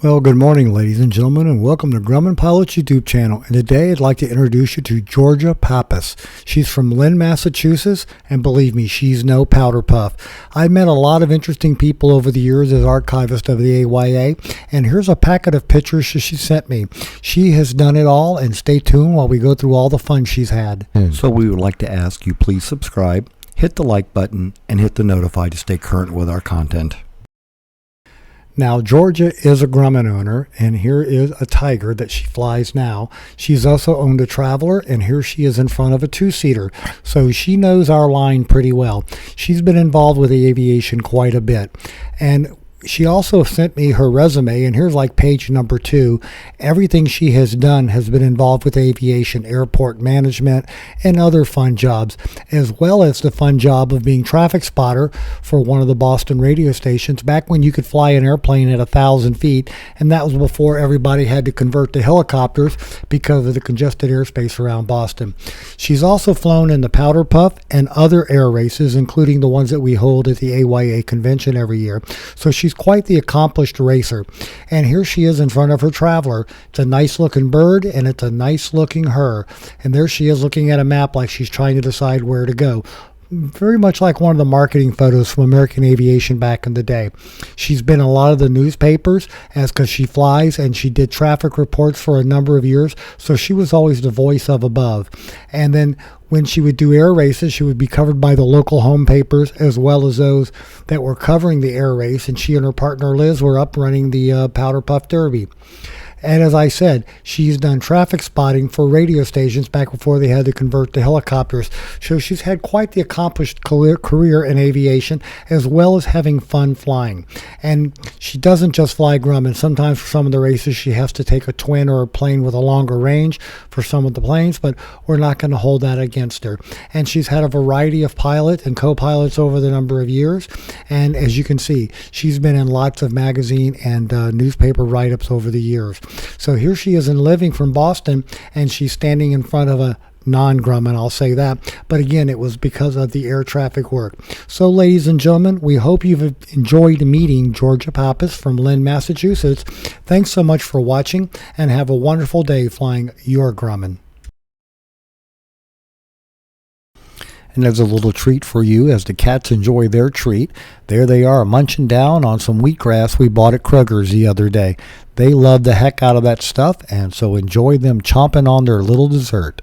Well, good morning, ladies and gentlemen, and welcome to Grumman Pilot's YouTube channel. And today I'd like to introduce you to Georgia Pappas. She's from Lynn, Massachusetts, and believe me, she's no powder puff. I've met a lot of interesting people over the years as archivist of the AYA, and here's a packet of pictures she sent me. She has done it all, and stay tuned while we go through all the fun she's had. So we would like to ask you please subscribe, hit the like button, and hit the notify to stay current with our content. Now, Georgia is a Grumman owner, and here is a Tiger that she flies now. She's also owned a Traveler, and here she is in front of a two-seater. So she knows our line pretty well. She's been involved with aviation quite a bit. And she also sent me her resume, and here's like page number 2. Everything she has done has been involved with aviation, airport management, and other fun jobs, as well as the fun job of being traffic spotter for one of the Boston radio stations back when you could fly an airplane at 1,000 feet, and that was before everybody had to convert to helicopters because of the congested airspace around Boston. She's also flown in the Powder Puff and other air races, including the ones that we hold at the AYA convention every year. So she's quite the accomplished racer. And here she is in front of her Traveler. It's a nice looking bird, and it's a nice looking her. And there she is looking at a map like she's trying to decide where to go. Very much like one of the marketing photos from American Aviation back in the day. She's been in a lot of the newspapers because she flies, and she did traffic reports for a number of years, so she was always the voice of above. And then when she would do air races, she would be covered by the local home papers as well as those that were covering the air race, and she and her partner Liz were up running the Powder Puff Derby. And as I said, she's done traffic spotting for radio stations back before they had to convert to helicopters. So she's had quite the accomplished career in aviation, as well as having fun flying. And she doesn't just fly Grumman. Sometimes for some of the races, she has to take a twin or a plane with a longer range for some of the planes, but we're not going to hold that against her. And she's had a variety of pilot and co-pilots over the number of years. And as you can see, she's been in lots of magazine and newspaper write-ups over the years. So here she is living from Boston, and she's standing in front of a non-Grumman, I'll say that. But again, it was because of the air traffic work. So ladies and gentlemen, we hope you've enjoyed meeting Georgia Pappas from Lynn, Massachusetts. Thanks so much for watching, and have a wonderful day flying your Grumman. And there's a little treat for you as the cats enjoy their treat. There they are, munching down on some wheatgrass we bought at Kroger's the other day. They love the heck out of that stuff, and so enjoy them chomping on their little dessert.